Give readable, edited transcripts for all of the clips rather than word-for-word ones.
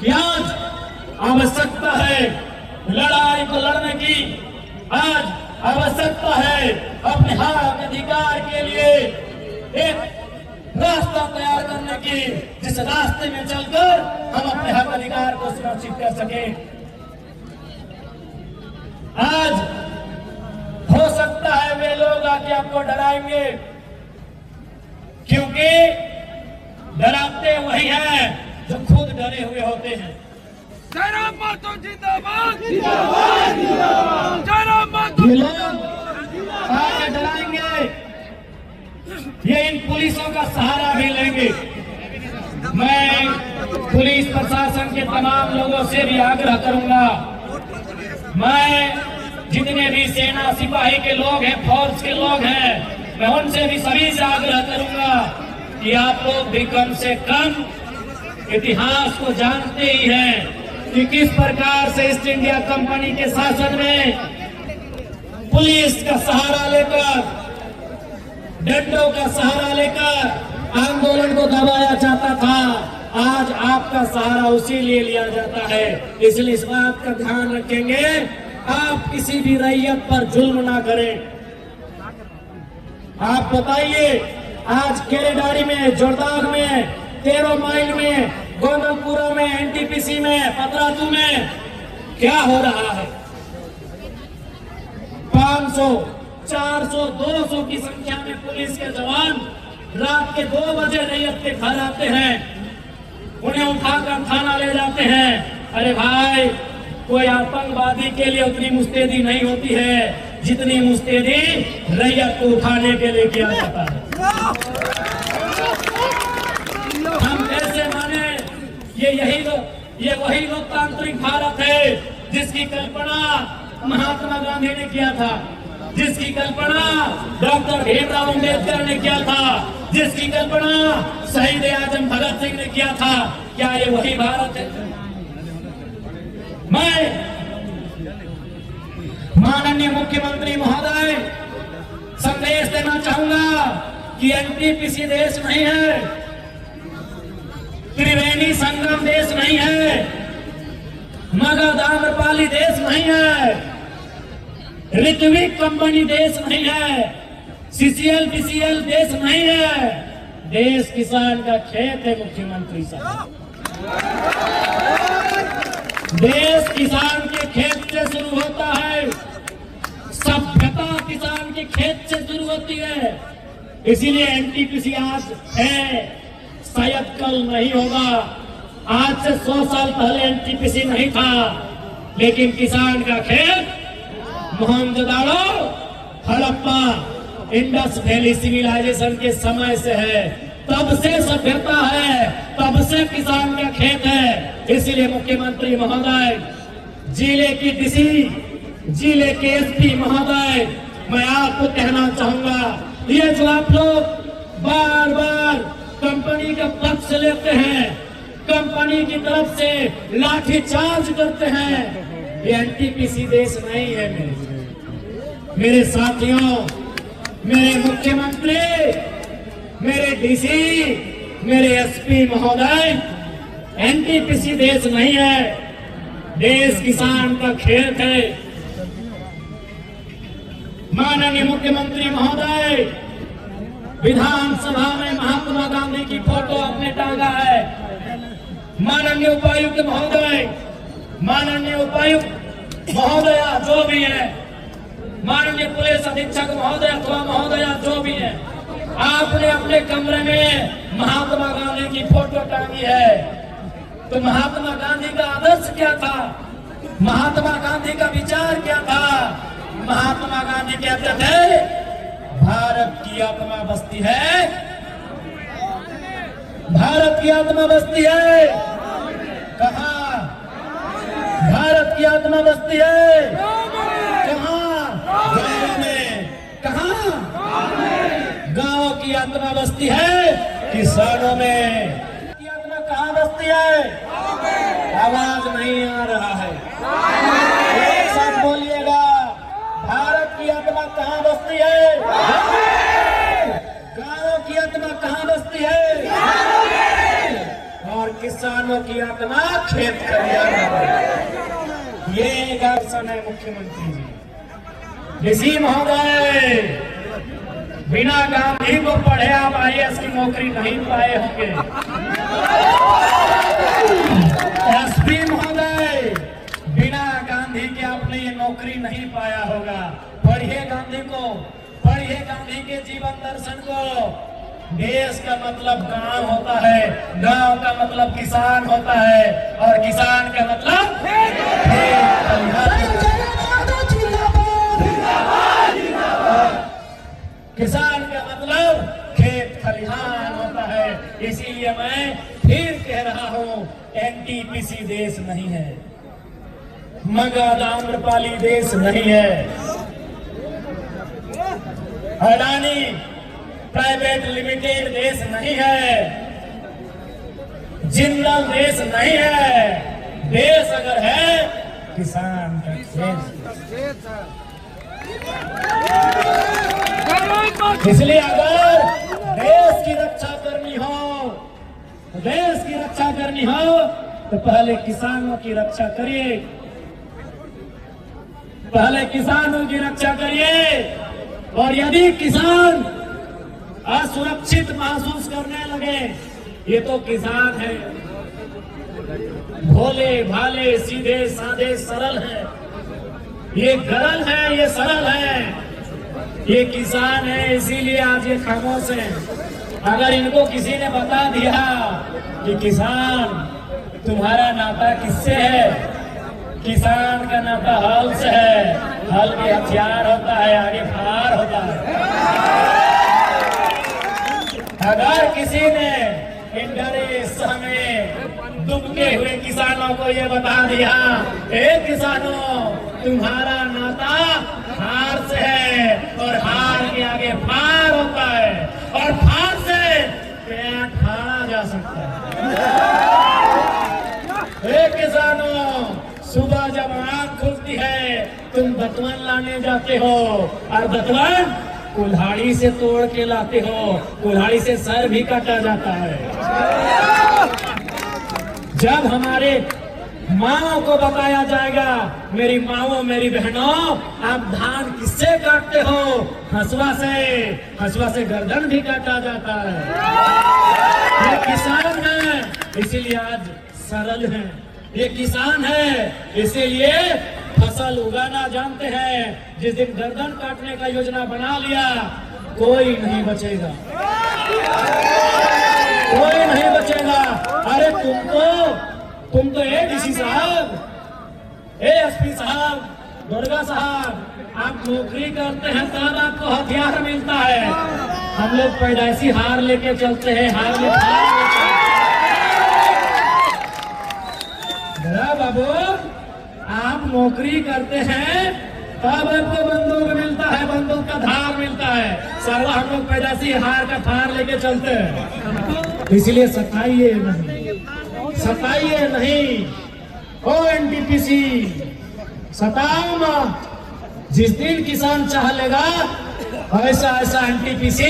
कि आज आवश्यकता है लड़ाई को लड़ने की, आज आवश्यकता है अपने हक अधिकार के लिए एक रास्ता तैयार करने की, जिस रास्ते में चलकर हम अपने हक अधिकार को सुरक्षित कर सके। आज हो सकता है वे लोग आके आपको डराएंगे, क्योंकि डराते वही हैं जो खुद डरे हुए होते हैं। जय राम मातो जिंदाबाद जिंदाबाद जिंदाबाद, जय राम मातो ये लोग आके डराएंगे, ये इन पुलिसों का सहारा भी लेंगे। मैं पुलिस प्रशासन के तमाम लोगों से भी आग्रह करूंगा, मैं जितने भी सेना सिपाही के लोग हैं, फौज के लोग हैं, मैं उनसे भी सभी से आग्रह करूंगा कि आप लोग भी कम से कम इतिहास को जानते ही हैं कि किस प्रकार से ईस्ट इंडिया कंपनी के शासन में पुलिस का सहारा लेकर, डंडों का सहारा लेकर आंदोलन को दबाया जाता था। आज आपका सहारा उसी लिए लिया जाता है। इसलिए इस बात का ध्यान रखेंगे, आप किसी भी रैयत पर जुल्म ना करें। आप बताइए, आज केरेडारी में, जोरदाग में, 13 माइल में, गोंदलपुरा में, एनटीपीसी में, पतरातू में क्या हो रहा है? 500, 400, 200 की संख्या में पुलिस के जवान रात के 2 बजे रैयत के घर आते हैं, उन्हें उठाकर थाना ले जाते हैं। अरे भाई, कोई आतंकवादी के लिए उतनी मुस्तैदी नहीं होती है जितनी मुस्तैदी रैयत को उठाने के लिए किया जाता है। हम कैसे माने? ये वही लोकतांत्रिक भारत है जिसकी कल्पना महात्मा गांधी ने किया था, जिसकी कल्पना डॉक्टर भीमराव अम्बेडकर ने किया था, जिसकी कल्पना शहीद आजम भगत सिंह ने किया था। क्या ये वही भारत है? मैं माननीय मुख्यमंत्री महोदय संदेश देना चाहूंगा कि एनटीपीसी देश नहीं है, त्रिवेणी संगम देश नहीं है, मगध आम्रपाली देश नहीं है, ऋत्विक कंपनी देश नहीं है, सीसीएल बीसीएल देश नहीं है। देश किसान का खेत है मुख्यमंत्री साहब। देश किसान के खेत से शुरू होता है, सभ्यता किसान के खेत से शुरू होती है। इसीलिए एनटीपीसी आज है, शायद कल नहीं होगा। आज से 100 साल पहले एनटीपीसी नहीं था, लेकिन किसान का खेत Mohenjodaro, Harappa, Indus valley civilization के समय से है। तब से सभ्यता है, तब से किसान का खेत है। इसलिए मुख्यमंत्री महोदय, जिले की डीसी, जिले के एसपी महोदय, मैं आपको कहना चाहूंगा, ये जो आप लोग बार बार कंपनी का पक्ष लेते हैं, कंपनी की तरफ से लाठीचार्ज करते हैं, ये एनटीपीसी देश नहीं है। मेरे साथियों, मेरे मुख्यमंत्री, मेरे डीसी, मेरे एसपी महोदय, एनटीपीसी देश नहीं है, देश किसान का खेत है। माननीय मुख्यमंत्री महोदय विधानसभा में महात्मा गांधी की फोटो आपने टांगा है। माननीय उपायुक्त महोदय, माननीय उपायुक्त महोदया जो भी है, माननीय पुलिस अधीक्षक महोदय अथवा महोदया जो भी है, आपने अपने कमरे में महात्मा गांधी की फोटो टांगी है। तो महात्मा गांधी का आदर्श क्या था? महात्मा गांधी का विचार क्या था? महात्मा गांधी कहते थे, भारत की आत्मा बसती है, भारत की आत्मा बसती है। कहाँ? भारत की आत्मा बसती है कहाँ? गाँव में। कहाँ? गाँव की आत्मा बसती है किसानों में। की आत्मा कहाँ बसती है? आवाज नहीं आ रहा है, एक साथ बोलिएगा। भारत की आत्मा कहाँ बसती है? गाँव की आत्मा कहाँ बसती है? और किसानों की आत्मा खेत खलिहान। ये दर्शन है मुख्यमंत्री जी। ऋषि महोदय, बिना गांधी को पढ़े आप IAS की नौकरी नहीं पाए होंगे। SP महोदय, बिना गांधी के आपने ये नौकरी नहीं पाया होगा। पढ़िए गांधी को, पढ़िए गांधी के जीवन दर्शन को। देश का मतलब गांव होता है, गांव का मतलब किसान होता है, और किसान का मतलब किसान का मतलब खेत खलिहान होता है। इसीलिए मैं फिर कह रहा हूं, NTPC देश नहीं है, मगध आम्रपाली देश नहीं है, अडानी प्राइवेट लिमिटेड देश नहीं है, जिंदल देश नहीं है। देश अगर है किसान का देश। इसलिए अगर देश की रक्षा करनी हो, देश की रक्षा करनी हो तो पहले किसानों की रक्षा करिए, पहले किसानों की रक्षा करिए। और यदि किसान असुरक्षित महसूस करने लगे, ये तो किसान है, भोले भाले सीधे साधे सरल है, ये गरल है, ये सरल है, ये किसान है। इसीलिए आज ये खामोश है। अगर इनको किसी ने बता दिया कि किसान तुम्हारा नाता किससे है, किसान का नाता हल से है, हल के हथियार होता है, आगे फार होता है। अगर किसी ने इन डरे सहमे दुबके हुए किसानों को ये बता दिया, किसानों तुम्हारा नाता हार से है, और हार के आगे फार होता है, और फार से पेट फाड़ा जा सकता है। किसानों, सुबह जब आँख खुलती है तुम दतवन लाने जाते हो, और दतवन कुल्हाड़ी से तोड़ के लाते हो, कुल्हाड़ी से सर भी काटा जाता है। जब हमारे माओ को बताया जाएगा, मेरी माओ मेरी बहनों, आप धान किससे काटते हो, हंसुआ से, हंसुआ से गर्दन भी काटा जाता है। ये किसान है इसीलिए आज सरल है, ये किसान है इसीलिए फसल उगाना जानते हैं। जिस दिन गर्दन काटने का योजना बना लिया, कोई नहीं बचेगा, कोई नहीं बचेगा। अरे तुम तो ADC साहब, SP साहब, दुर्गा साहब, आप नौकरी करते हैं तब आपको हथियार मिलता है। हम लोग पैदाइशी हार लेके चलते हैं, हार लेके बाबू, आप नौकरी करते हैं तब आपको बंदूक मिलता है, बंदूक का धार मिलता है। सर्वा हम लोग पैदाइशी हार का फार लेके चलते हैं। इसलिए सताइए नहीं, सताइए नहीं। ओ NTPC, सताओ मत। जिस दिन किसान चाह लेगा, ऐसा ऐसा NTPC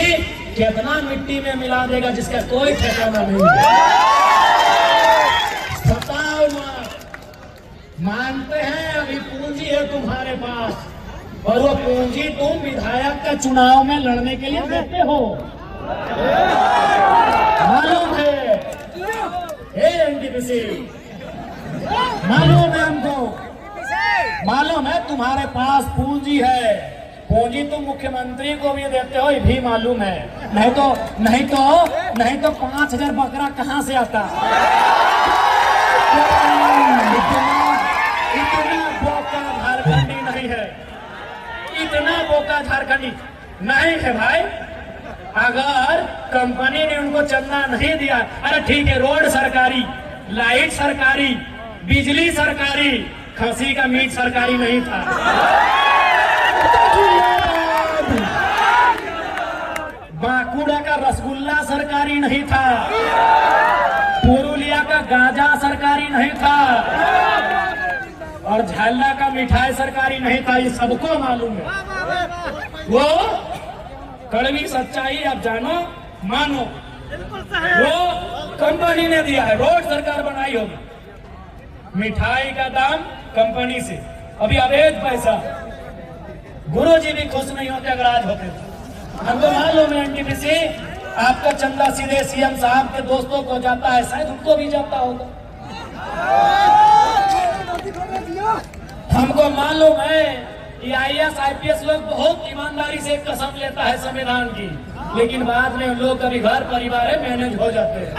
कितना मिट्टी में मिला देगा जिसका कोई ठिकाना नहीं है। सताओ मत। मानते हैं अभी पूंजी है तुम्हारे पास, और वो पूंजी तुम विधायक का चुनाव में लड़ने के लिए देते हो, मालूम है। NTPC मालूम है हमको, मालूम है तुम्हारे पास पूंजी है। पूंजी तुम मुख्यमंत्री को भी देते हो, ये भी मालूम है। नहीं तो 5000 बकरा कहाँ से आता। इतना बोका झारखंडी नहीं है, इतना बोका झारखंडी नहीं है भाई। अगर कंपनी ने उनको चंदा नहीं दिया, अरे ठीक है, रोड सरकारी, लाइट सरकारी, बिजली सरकारी, खसी का मीट सरकारी नहीं था। बांकुड़ा का रसगुल्ला सरकारी नहीं था, पुरुलिया का गांजा सरकारी नहीं था, और झाला का मिठाई सरकारी नहीं था। ये सबको मालूम है। वो कड़वी सच्चाई आप जानो, मानो। वो कंपनी ने दिया है, रोड सरकार बनाई होगी। मिठाई का दाम कंपनी से, अभी अवैध पैसा। गुरुजी भी खुश नहीं होते अगर आज होते तो। हमको मालूम है एनटीपीसी आपका चंदा सीधे सीएम साहब के दोस्तों को जाता है, शायद उनको भी जाता होगा। हमको मालूम है कि आईएएस आईपीएस लोग बहुत ईमानदारी से कसम लेता है संविधान की, लेकिन बाद में हम लोग कभी घर परिवार है मैनेज हो जाते हैं,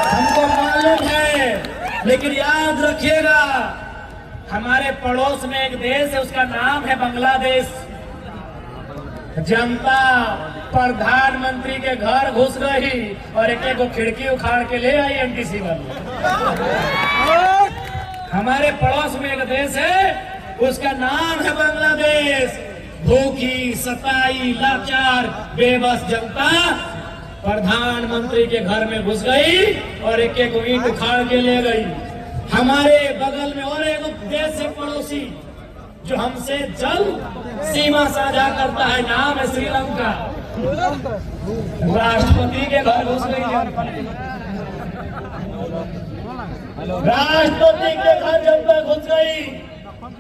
हमको मालूम है। लेकिन याद रखिएगा, हमारे पड़ोस में एक देश है, उसका नाम है बांग्लादेश। जनता प्रधानमंत्री के घर घुस गई और एक एक खिड़की उखाड़ के ले आई एनटीसी वाले। हमारे पड़ोस में एक देश है, उसका नाम है बांग्लादेश। भूखी सताई लाचार बेबस जनता प्रधानमंत्री के घर में घुस गई और एक एक ईंट उखाड़ के ले गई। हमारे बगल में और एक देश है पड़ोसी जो हमसे जल सीमा साझा करता है, नाम है श्रीलंका। राष्ट्रपति के घर घुस गई, राष्ट्रपति के घर जनता घुस गई।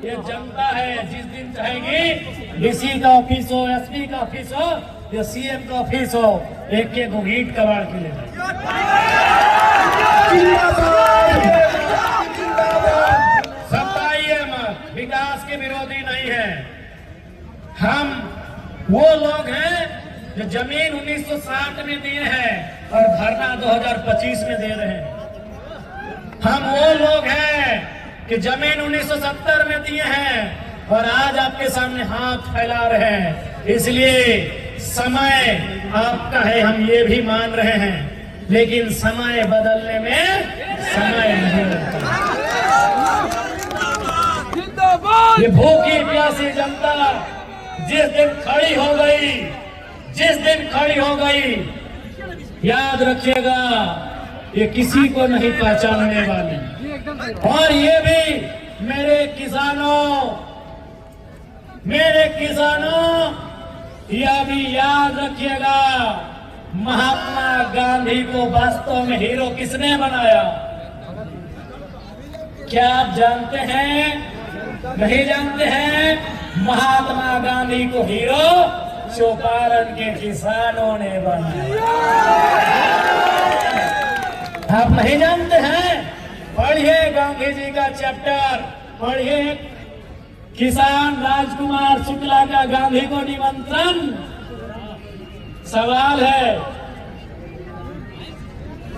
ये जनता है, जिस दिन चाहेगी डीसी का ऑफिस हो, एसपी का ऑफिस हो या सीएम का ऑफिस हो, एक एक ईंट कबाड़ के ले सताइए मत, विकास के विरोधी नहीं है हम। वो लोग हैं जो जमीन 1960 में दिए हैं और धरना 2025 में दे रहे हैं। हम वो लोग हैं कि जमीन 1970 में दिए हैं और आज आपके सामने हाथ फैला रहे हैं। इसलिए समय आपका है, हम ये भी मान रहे हैं, लेकिन समय बदलने में समय नहीं लगता। ये भूखी प्यासी जनता जिस दिन खड़ी हो गई, जिस दिन खड़ी हो गई, याद रखिएगा ये किसी को नहीं पहचानने वाली। और ये भी मेरे किसानों यह भी याद रखिएगा, महात्मा गांधी को वास्तव में हीरो किसने बनाया? क्या आप जानते हैं? नहीं जानते हैं? महात्मा गांधी को हीरो चौपारण के किसानों ने बनाया। आप नहीं जानते हैं? पढ़िए गांधी जी का चैप्टर, पढ़िए किसान राजकुमार शुक्ला का गांधी को निमंत्रण। सवाल है,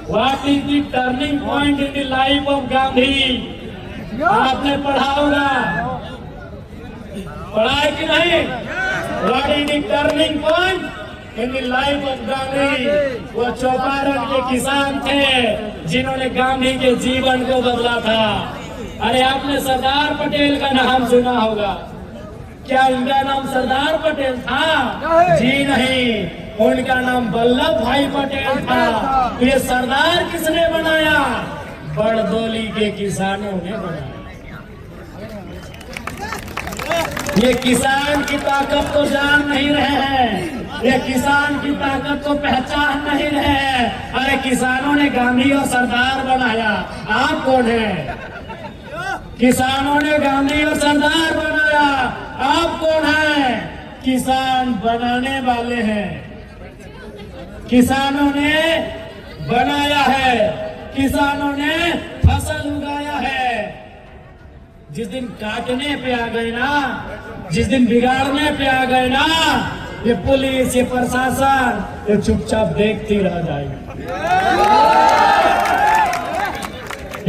what is the turning point in the life of Gandhi? आपने पढ़ा होगा, पढ़ा है कि नहीं? What is the turning point in the life of Gandhi? वो चौपारण के किसान थे जिन्होंने गांधी के जीवन को बदला था। अरे आपने सरदार पटेल का नाम सुना होगा, क्या उनका नाम सरदार पटेल था? जी नहीं, उनका नाम वल्लभ भाई पटेल था। तो ये सरदार किसने बनाया? बड़दोली के किसानों ने बनाया। ये किसान की ताकत को जान नहीं रहे हैं, ये किसान की ताकत को पहचान नहीं रहे हैं। अरे किसानों ने गांधी और सरदार बनाया, आप कौन है? किसानों ने गांधी और सरदार बनाया, आप कौन है? किसान बनाने वाले हैं। किसानों ने बनाया है, किसानों ने फसल उगाया है। जिस दिन काटने पे आ गए ना, जिस दिन बिगाड़ने पे आ गए ना, ये पुलिस, ये प्रशासन, ये चुपचाप देखती रह जाएगी,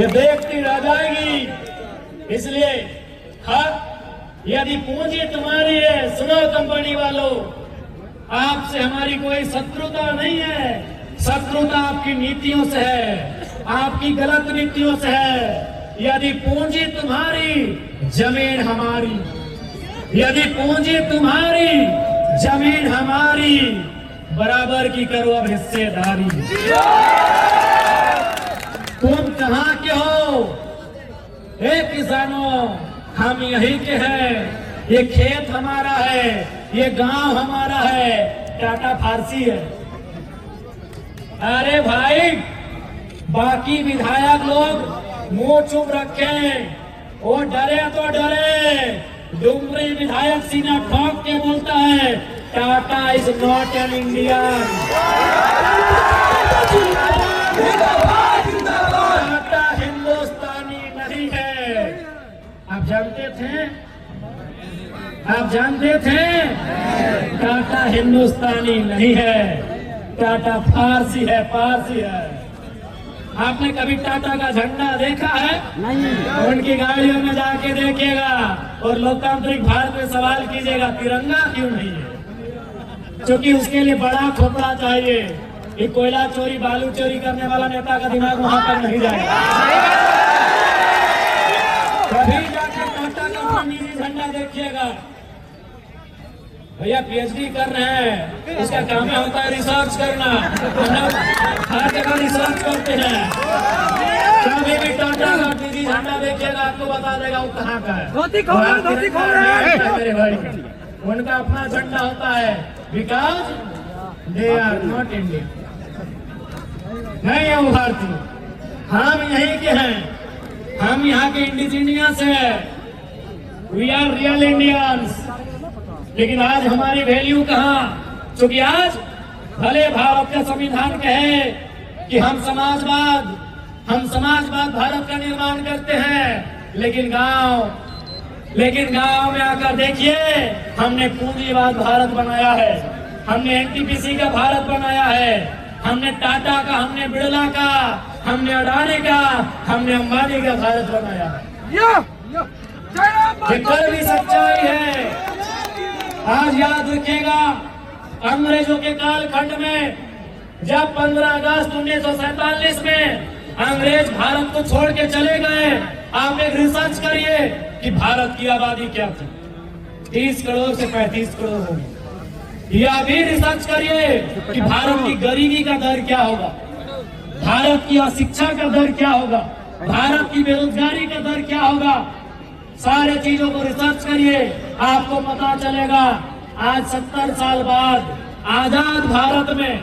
ये देखती रह जाएगी। इसलिए यदि पूंजी तुम्हारी है, सुनो कंपनी वालों, आपसे हमारी कोई शत्रुता नहीं है। शत्रुता आपकी नीतियों से है, आपकी गलत नीतियों से है। यदि पूंजी तुम्हारी, जमीन हमारी। यदि पूंजी तुम्हारी, जमीन हमारी, बराबर की करो अब हिस्सेदारी। तुम कहाँ के हो? हे किसानों, हम यहीं के हैं। ये खेत हमारा है, ये गांव हमारा है। टाटा फारसी है, अरे भाई, बाकी विधायक लोग मुंह चुप रखे, वो डरे तो डरे। डुमरी विधायक सीना ठोक के बोलता है, Tata is not an Indian. Tata हिंदुस्तानी नहीं है। आप जानते थे? आप जानते थे? टाटा हिंदुस्तानी नहीं है, टाटा फारसी है, पारसी है। आपने कभी टाटा का झंडा देखा है? नहीं। उनकी गाड़ियों में जाके देखिएगा और लोकतांत्रिक भारत में सवाल कीजिएगा, तिरंगा क्यों नहीं है? क्योंकि उसके लिए बड़ा खोपड़ा चाहिए। ये कोयला चोरी, बालू चोरी करने वाला नेता का दिमाग वहां तक नहीं जाएगा। कभी जाके टाटा का निजी झंडा देखिएगा। भैया पीएचडी कर रहे हैं, उसका काम होता है रिसर्च करना। हर जगह रिसर्च करते हैं। कभी भी टाटा का निजी झंडा देखिएगा, आपको बता देगा वो कहाँ का है। मेरे भाई, उनका अपना झंडा होता है, because they are not Indian. नहीं है वो भारतीय, हम यहीं के हैं, हम यहाँ के इंडिजिनियस हैं। We are real Indians. लेकिन आज हमारी वैल्यू कहाँ? क्योंकि आज भले भारत का संविधान कहे कि हम समाजवाद भारत का निर्माण करते हैं, लेकिन गांव में आकर देखिए, हमने पूंजीवाद भारत बनाया है, हमने एनटीपीसी का भारत बनाया है, हमने टाटा का, हमने बिड़ला का, हमने अडानी का, हमने अंबानी का भारत बनाया है। ये कड़वी सच्चाई है। आज याद रखिएगा, अंग्रेजों के कालखंड में जब 15 अगस्त 1947 में अंग्रेज भारत को छोड़ के चले गए, आप एक रिसर्च करिए कि भारत की आबादी क्या थी। 30 करोड़ से 35 करोड़ होगी। या भी रिसर्च करिए कि भारत की गरीबी का दर क्या होगा, भारत की अशिक्षा का दर क्या होगा, भारत की बेरोजगारी का दर क्या होगा। सारे चीजों को रिसर्च करिए, आपको पता चलेगा। आज 70 साल बाद आजाद भारत में,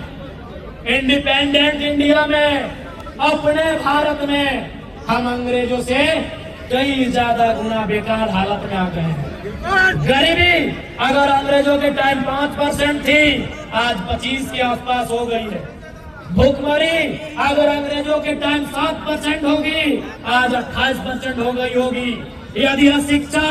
इंडिपेंडेंट इंडिया में, अपने भारत में हम अंग्रेजों से कई ज्यादा गुना बेकार हालत में आ गए हैं। गरीबी अगर अंग्रेजों के टाइम 5% थी, आज 25 के आसपास हो गई है। भूखमरी अगर अंग्रेजों के टाइम 7% होगी, आज 28% हो गई होगी। यदि शिक्षा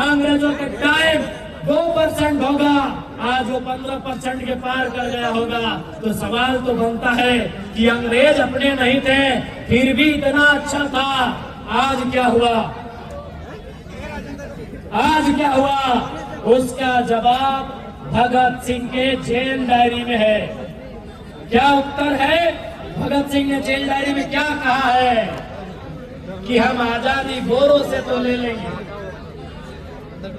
अंग्रेजों के टाइम 2% होगा, आज वो 15% के पार कर गया होगा। तो सवाल तो बनता है कि अंग्रेज अपने नहीं थे, फिर भी इतना अच्छा था। आज क्या हुआ? आज क्या हुआ? उसका जवाब भगत सिंह के जेल डायरी में है। क्या उत्तर है? भगत सिंह ने जेल डायरी में क्या कहा है कि हम आजादी गोरों से तो ले लेंगे,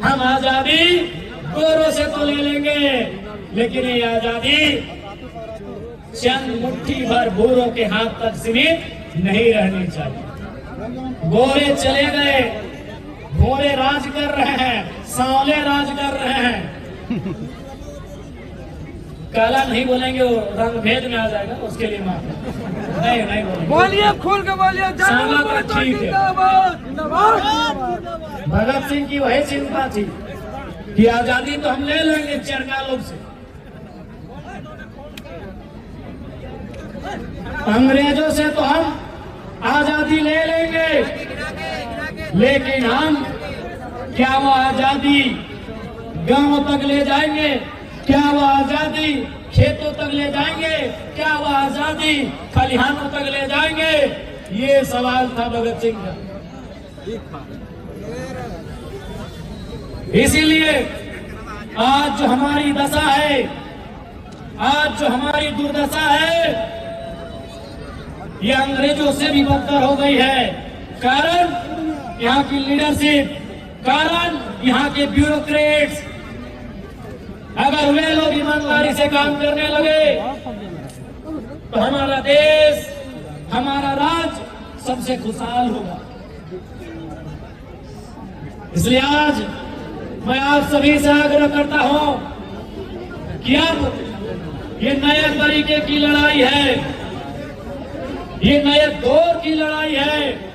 हम आजादी गोरों से तो ले लेंगे, लेकिन ये आजादी चंद मुट्ठी भर भूरों के हाथ तक सीमित नहीं रहनी चाहिए। गोरे चले गए, गोरे राज कर रहे हैं, सांवले राज कर रहे हैं। काला नहीं बोलेंगे, वो रंग भेद में आ जाएगा, उसके लिए माफ नहीं बोलेंगे। बोलिए, खोल के बोलिए। ठीक है। भगत सिंह की वही चिंता थी कि आजादी तो हम ले लेंगे चरका लोग से, अंग्रेजों से तो हम आजादी ले लेंगे, लेकिन हम क्या वो आजादी गांव तक ले जाएंगे? क्या वो आजादी खेतों तक ले जाएंगे? क्या वो आजादी खलिहानों तक ले जाएंगे? ये सवाल था भगत सिंह का। इसीलिए आज जो हमारी दशा है, आज जो हमारी दुर्दशा है, ये अंग्रेजों से भी बदतर हो गई है। कारण यहाँ की लीडरशिप, कारण यहाँ के ब्यूरोक्रेट्स। अगर वे लोग ईमानदारी से काम करने लगे तो हमारा देश, हमारा राज्य सबसे खुशहाल होगा। इसलिए आज मैं आप सभी से आग्रह करता हूं कि अब ये नए तरीके की लड़ाई है। ये नए दौर की लड़ाई है।